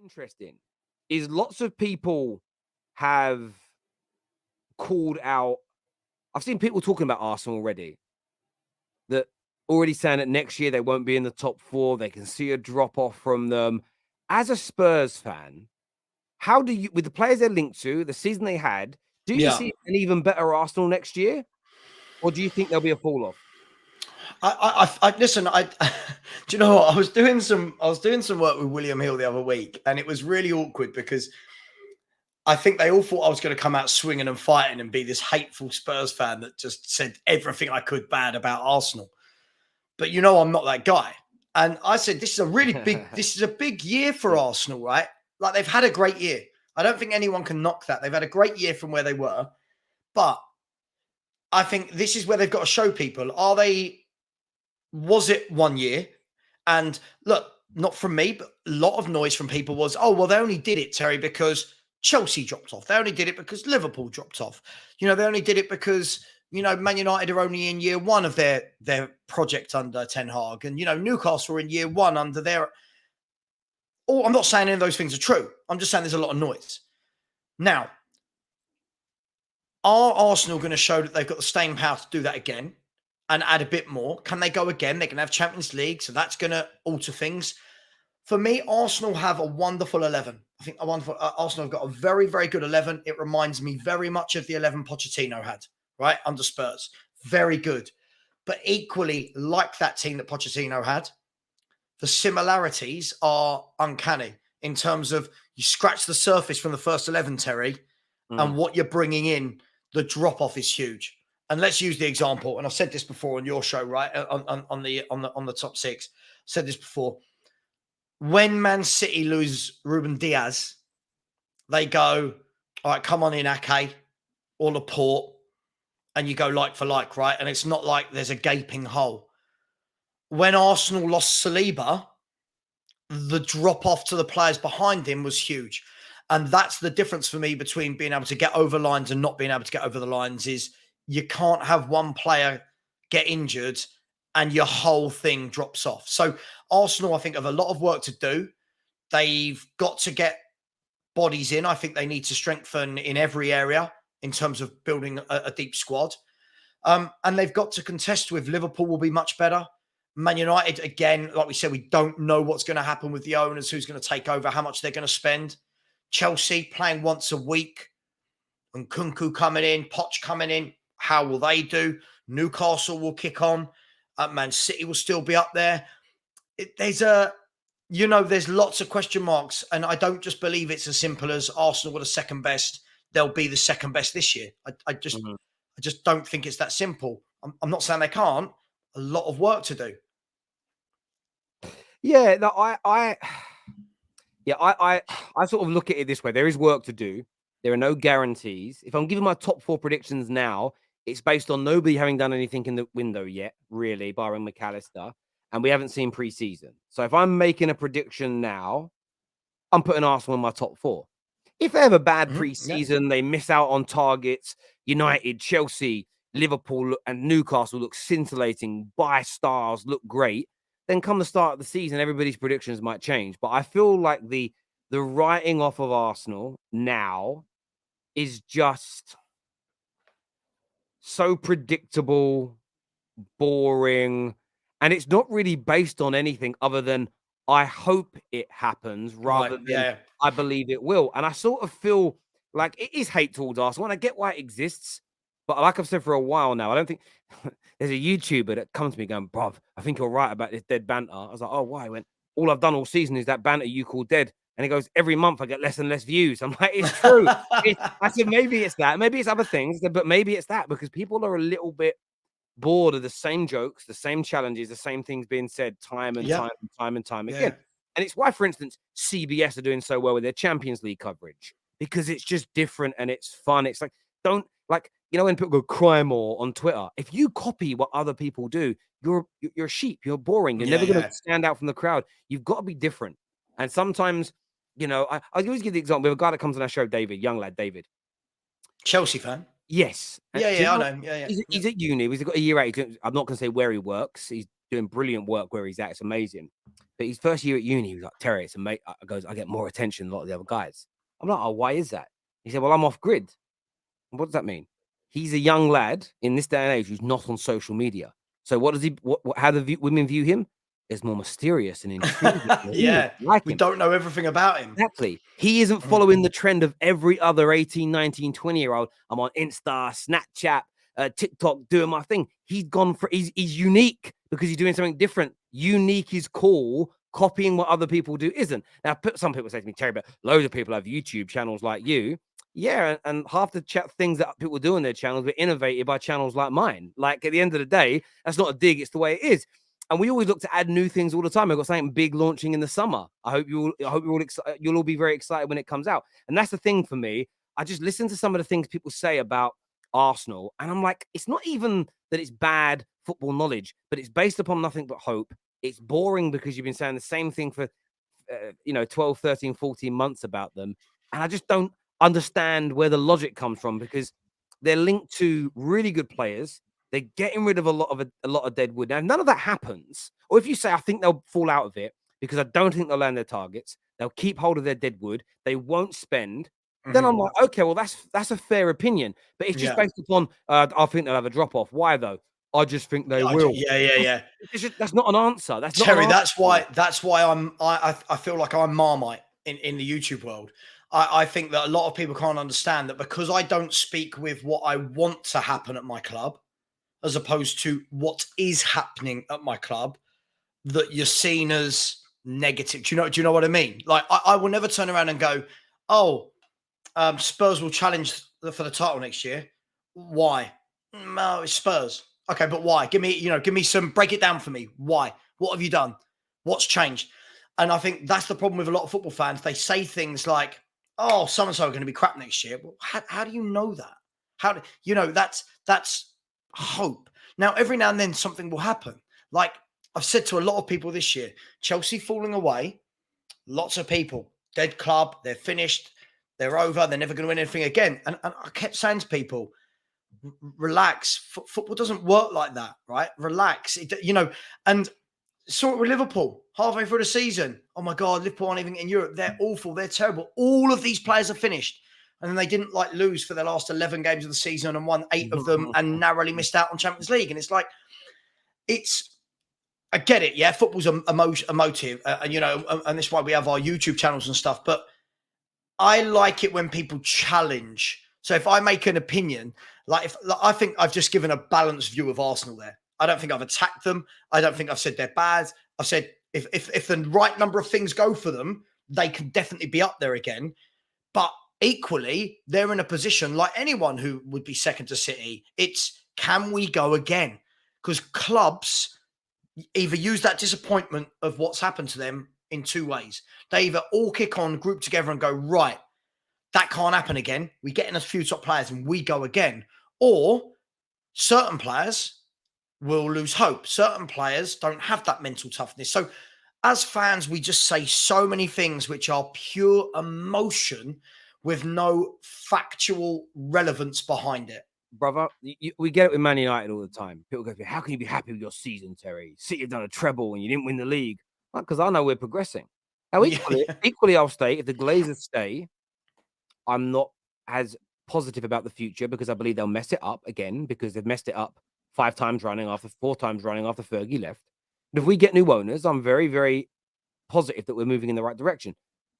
interesting is lots of people have called out. I've seen people talking about Arsenal already, that already saying that next year they won't be in the top four. They can see a drop off from them. As a Spurs fan, how do you, with the players they're linked to, the season they had, do you Yeah. see an even better Arsenal next year, or do you think there'll be a fall off? Listen. Do you know what? I was doing some work with William Hill the other week, and it was really awkward because I think they all thought I was going to come out swinging and fighting and be this hateful Spurs fan that just said everything I could bad about Arsenal. But I'm not that guy. And I said, this is a big year for Arsenal, right? Like, they've had a great year. I don't think anyone can knock that. They've had a great year from where they were. But I think this is where they've got to show people, was it 1 year? And look, not from me, but a lot of noise from people was, oh, well, they only did it, Terry, because Chelsea dropped off. They only did it because Liverpool dropped off. They only did it because, Man United are only in year one of their project under Ten Hag. And, Newcastle are in year one under their... Oh, I'm not saying any of those things are true. I'm just saying there's a lot of noise. Now, are Arsenal going to show that they've got the staying power to do that again and add a bit more? Can they go again? They can have Champions League, so that's going to alter things. For me, Arsenal have a wonderful 11. I think Arsenal have got a very, very good 11. It reminds me very much of the 11 Pochettino had, right, under Spurs. Very good. But equally, like that team that Pochettino had, the similarities are uncanny in terms of you scratch the surface from the first 11, Terry, and what you're bringing in, the drop-off is huge. And let's use the example, and I've said this before on your show, right, on the top six. I've said this before. When Man City lose Ruben Diaz, they go, all right, come on in, Ake or Laporte, and you go like for like, right? And it's not like there's a gaping hole. When Arsenal lost Saliba, the drop-off to the players behind him was huge. And that's the difference for me between being able to get over lines and not being able to get over the lines is you can't have one player get injured and your whole thing drops off. So Arsenal, I think, have a lot of work to do. They've got to get bodies in. I think they need to strengthen in every area in terms of building a deep squad. And they've got to contest with Liverpool will be much better. Man United, again, like we said, we don't know what's going to happen with the owners, who's going to take over, how much they're going to spend. Chelsea playing once a week and Kunku coming in, Poch coming in. How will they do? Newcastle will kick on. Man City will still be up there. There's lots of question marks. And I don't just believe it's as simple as Arsenal were the second best. They'll be the second best this year. I just don't think it's that simple. I'm not saying they can't. A lot of work to do. Yeah, no, I sort of look at it this way. There is work to do. There are no guarantees. If I'm giving my top four predictions now, it's based on nobody having done anything in the window yet, really, barring McAllister, and we haven't seen preseason. So if I'm making a prediction now, I'm putting Arsenal in my top four. If they have a bad preseason, they miss out on targets, United, Chelsea, Liverpool, and Newcastle look scintillating, buy stars, look great, then come the start of the season, everybody's predictions might change. But I feel like the writing off of Arsenal now is just so predictable, boring, and it's not really based on anything other than I hope it happens rather than I believe it will. And I sort of feel like it is hate towards Arsenal, and I get why it exists. But like I've said for a while now, I don't think there's a YouTuber that comes to me going, bruv, I think you're right about this dead banter. I was like, oh, why? He went, all I've done all season is that banter you call dead. And he goes, every month I get less and less views. I'm like, it's true. I said, maybe it's that. Maybe it's other things, but maybe it's that because people are a little bit bored of the same jokes, the same challenges, the same things being said time and time again. And it's why, for instance, CBS are doing so well with their Champions League coverage because it's just different and it's fun. It's like, when people go cry more on Twitter, if you copy what other people do, you're a sheep. You're boring. You're never going to stand out from the crowd. You've got to be different. And sometimes, I always give the example. We have a guy that comes on our show, David, young lad, David. Chelsea fan. Yes. I know. He's at uni. He's got a year out. I'm not going to say where he works. He's doing brilliant work where he's at. It's amazing. But his first year at uni, he was like, Terrace, and mate, I get more attention than a lot of the other guys. I'm like, oh, why is that? He said, well, I'm off grid. What does that mean? He's a young lad in this day and age who's not on social media. So what does he? How do women view him? Is more mysterious and intriguing. Ooh, Yeah. like We him. don't know everything about him. Exactly. He isn't following the trend of every other 18, 19, 20-year-old. I'm on Insta, Snapchat, TikTok doing my thing. He's gone for he's unique because he's doing something different. Unique is cool. Copying what other people do isn't. Now, some people say to me, Terry, but loads of people have YouTube channels like you. Yeah, and half the things that people do on their channels were innovated by channels like mine. Like at the end of the day, that's not a dig, it's the way it is. And we always look to add new things all the time. I've got something big launching in the summer. I hope you'll all be very excited when it comes out. And that's the thing for me. I just listen to some of the things people say about Arsenal, and I'm like, it's not even that it's bad football knowledge, but it's based upon nothing but hope. It's boring because you've been saying the same thing for 12, 13, 14 months about them. And I just don't understand where the logic comes from because they're linked to really good players. They're getting rid of a lot of dead wood. Now, if none of that happens, or if you say, I think they'll fall out of it because I don't think they'll land their targets, they'll keep hold of their dead wood, they won't spend, then I'm like, okay, well, that's a fair opinion. But it's just based upon, I think they'll have a drop-off. Why, though? I just think they will. Yeah. That's not an answer. That's not Terry, an answer. that's why I feel like I'm Marmite in the YouTube world. I think that a lot of people can't understand that because I don't speak with what I want to happen at my club, as opposed to what is happening at my club, that you're seen as negative. Do you know what I mean? Like I will never turn around and go, oh, Spurs will challenge for the title next year. Why? No, it's Spurs. Okay, but why? Give me some, break it down for me. Why? What have you done? What's changed? And I think that's the problem with a lot of football fans. They say things like, oh, so-and-so are going to be crap next year. Well, how do you know that? How do you know that's hope? Now, every now and then something will happen. Like I've said to a lot of people this year, Chelsea falling away, lots of people, dead club, they're finished, they're over, they're never going to win anything again. And I kept saying to people, relax. Football doesn't work like that, right? Relax. And saw it with Liverpool halfway through the season. Oh my God, Liverpool aren't even in Europe. They're awful. They're terrible. All of these players are finished. And then they didn't lose for their last 11 games of the season and won 8 of them and narrowly missed out on Champions League. And it's like, I get it. Yeah. Football's emotive. And that's why we have our YouTube channels and stuff. But I like it when people challenge. So if I make an opinion, I think I've just given a balanced view of Arsenal there. I don't think I've attacked them. I don't think I've said they're bad. I've said if the right number of things go for them, they can definitely be up there again. But equally, they're in a position like anyone who would be second to City. It's can we go again? Because clubs either use that disappointment of what's happened to them in two ways. They either all kick on, group together and go, right, that can't happen again. We get in a few top players and we go again. Or certain players will lose hope. Certain players don't have that mental toughness. So as fans, we just say so many things which are pure emotion with no factual relevance behind it. Brother, we get it with Man United all the time. People go, how can you be happy with your season, Terry? City have done a treble and you didn't win the league. Because I know we're progressing. Now, equally, I'll stay. If the Glazers stay, I'm not as positive about the future because I believe they'll mess it up again because they've messed it up 4 times running after Fergie left. And if we get new owners, I'm very, very positive that we're moving in the right direction.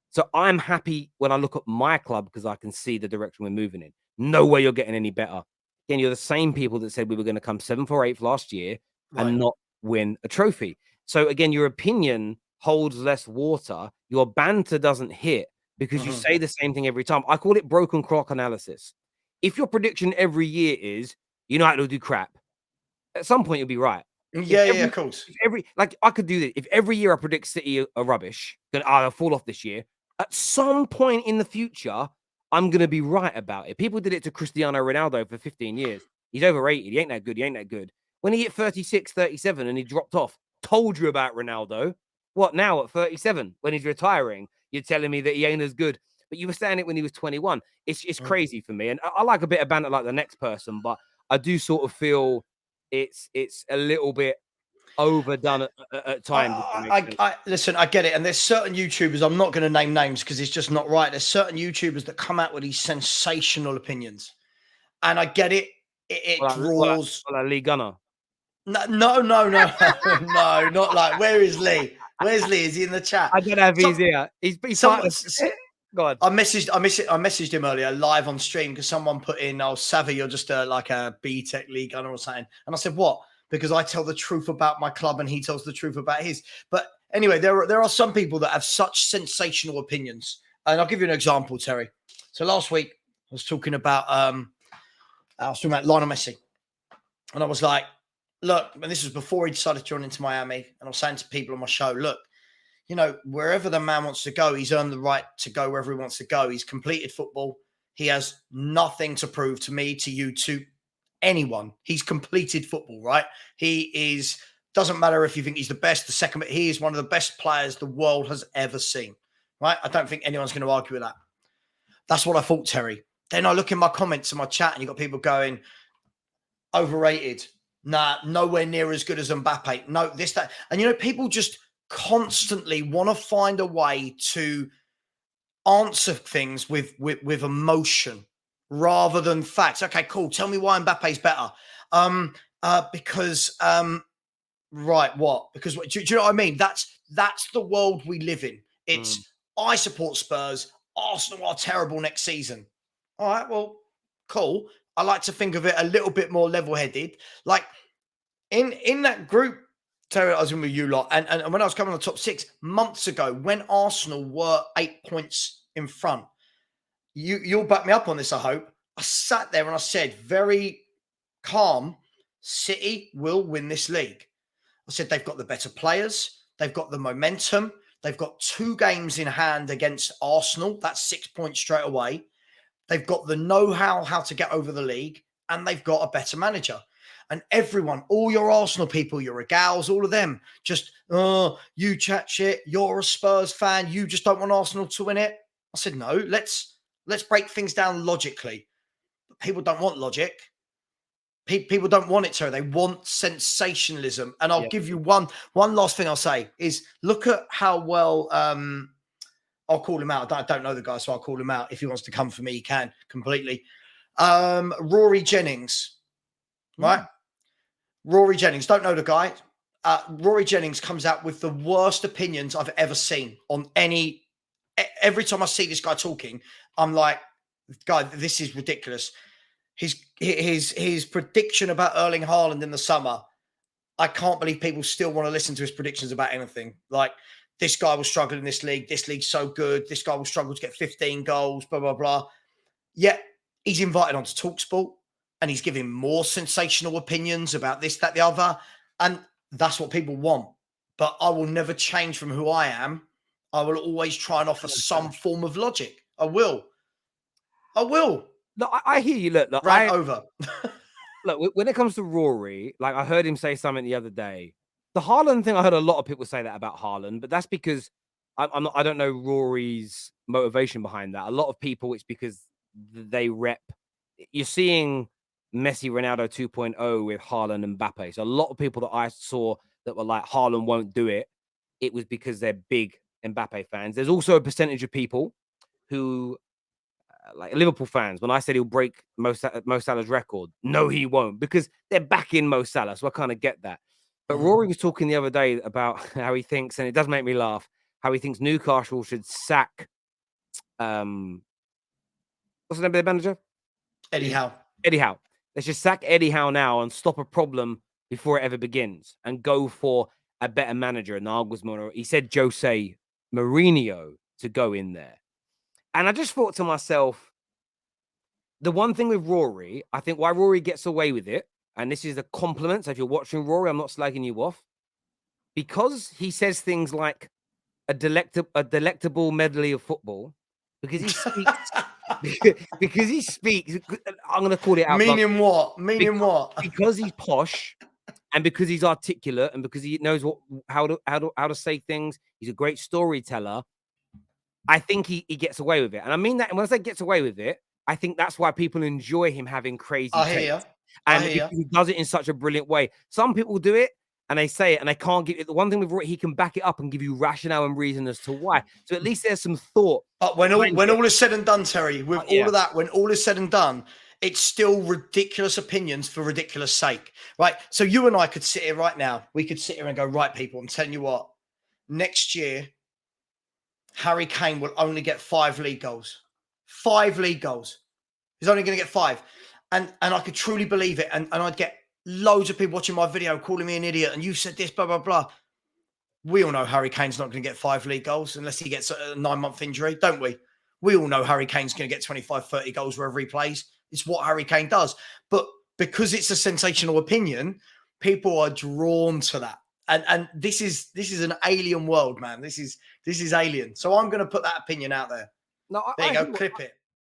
So I'm happy when I look at my club because I can see the direction we're moving in. No way you're getting any better. Again, you're the same people that said we were going to come 7th or 8th last year and not win a trophy. So again, your opinion holds less water. Your banter doesn't hit because you say the same thing every time. I call it broken clock analysis. If your prediction every year is United will do crap, at some point you'll be right. Yeah, of course. I could do this. If every year I predict City are rubbish, then I'll fall off this year. At some point in the future, I'm going to be right about it. People did it to Cristiano Ronaldo for 15 years. He's overrated. He ain't that good. When he hit 36, 37 and he dropped off, told you about Ronaldo. What now at 37 when he's retiring? You're telling me that he ain't as good. But you were saying it when he was 21. It's crazy for me. And I like a bit of banter like the next person, but I do sort of feel it's a little bit overdone at times, if that makes sense. Listen, I get it. And there's certain YouTubers, I'm not going to name names because it's just not right. There's certain YouTubers that come out with these sensational opinions. And I get it. It draws. Well, Lee Gunner. No, no, no, no, no, not like. Where is Lee? Where's Lee? Is he in the chat? I don't know if he's here. He's part of God. I messaged him earlier live on stream because someone put in, "Oh, Savva, you're just like a B-Tech League Gunner or something." And I said, "What?" Because I tell the truth about my club and he tells the truth about his. But anyway, there are some people that have such sensational opinions. And I'll give you an example, Terry. So last week I was talking about Lionel Messi. And I was like, look, and this was before he decided to join into Miami. And I was saying to people on my show, look, you know, wherever the man wants to go, he's earned the right to go wherever he wants to go. He's completed football. He has nothing to prove to me, to you, to anyone. He's completed football, right? Doesn't matter if you think he's the best, the second, but he is one of the best players the world has ever seen, right? I don't think anyone's going to argue with that. That's what I thought, Terry. Then I look in my comments in my chat and you've got people going, overrated. Nah, nowhere near as good as Mbappe. No, this, that. And, you know, people just constantly want to find a way to answer things with emotion rather than facts. Okay, cool. Tell me why Mbappe's better. Because right, what? Because do you know what I mean? That's the world we live in. It's I support Spurs. Arsenal are terrible next season. All right, well, cool. I like to think of it a little bit more level-headed. Like in that group, Terry, I was in with you lot, and when I was coming on the top 6 months ago, when Arsenal were 8 points in front, you'll back me up on this, I hope. I sat there and I said, very calm, City will win this league. I said they've got the better players, they've got the momentum, they've got 2 games in hand against Arsenal. That's 6 points straight away. They've got the know-how to get over the league, and they've got a better manager. And everyone, all your Arsenal people, your Regals, all of them, just, oh, you chat shit, you're a Spurs fan, you just don't want Arsenal to win it. I said, no, let's break things down logically. But people don't want logic. People don't want it, Terry. They want sensationalism. And I'll give you one last thing I'll say is look at how well I'll call him out. I don't know the guy, so I'll call him out. If he wants to come for me, he can completely. Rory Jennings, right? Rory Jennings, don't know the guy. Rory Jennings comes out with the worst opinions I've ever seen on any. Every time I see this guy talking, I'm like, guy, this is ridiculous. His prediction about Erling Haaland in the summer, I can't believe people still want to listen to his predictions about anything. Like, this guy will struggle in this league. This league's so good. This guy will struggle to get 15 goals, blah, blah, blah. Yet he's invited onto TalkSport and he's giving more sensational opinions about this, that, the other. And that's what people want. But I will never change from who I am. I will always try and offer some form of logic. I will. Look, I hear you. Look, over. Look, when it comes to Rory, like I heard him say something the other day. The Haaland thing, I heard a lot of people say that about Haaland, but that's because I don't know Rory's motivation behind that. A lot of people, it's because they rep. You're seeing Messi, Ronaldo 2.0 with Haaland and Mbappe. So a lot of people that I saw that were like, Haaland won't do it, it was because they're big Mbappe fans. There's also a percentage of people who, like Liverpool fans, when I said he'll break Mo Salah's record, no, he won't, because they're backing Mo Salah. So I kind of get that. But Rory was talking the other day about how he thinks, and it does make me laugh, how he thinks Newcastle should sack, what's the name of their manager? Eddie Howe. Eddie Howe. They should sack Eddie Howe now and stop a problem before it ever begins and go for a better manager. And he said Jose Mourinho to go in there. And I just thought to myself, the one thing with Rory, I think why Rory gets away with it, and this is a compliment, so if you're watching Rory, I'm not slagging you off, because he says things like a delectable medley of football, because he speaks, I'm going to call it out. Meaning what? Because he's posh, and because he's articulate, and because he knows how to say things. He's a great storyteller. I think he gets away with it. And I mean that, and when I say gets away with it, I think that's why people enjoy him having crazy takes. And he does it in such a brilliant way. Some people do it and they say it, and they can't give it. The one thing with Rory, he can back it up and give you rationale and reason as to why. So at least there's some thought. But when all is said and done, Terry, with all of that, when all is said and done, it's still ridiculous opinions for ridiculous sake, right? So you and I could sit here right now. We could sit here and go, right, people, I'm telling you what, next year, Harry Kane will only get 5 league goals. 5 league goals. He's only going to get 5. And I could truly believe it. And I'd get loads of people watching my video calling me an idiot. And you said this, blah, blah, blah. We all know Harry Kane's not going to get 5 league goals unless he gets a 9-month injury, don't we? We all know Harry Kane's going to get 25, 30 goals wherever he plays. It's what Harry Kane does. But because it's a sensational opinion, people are drawn to that. And this is an alien world, man. This is alien. So I'm going to put that opinion out there. No, there you go. Clip it.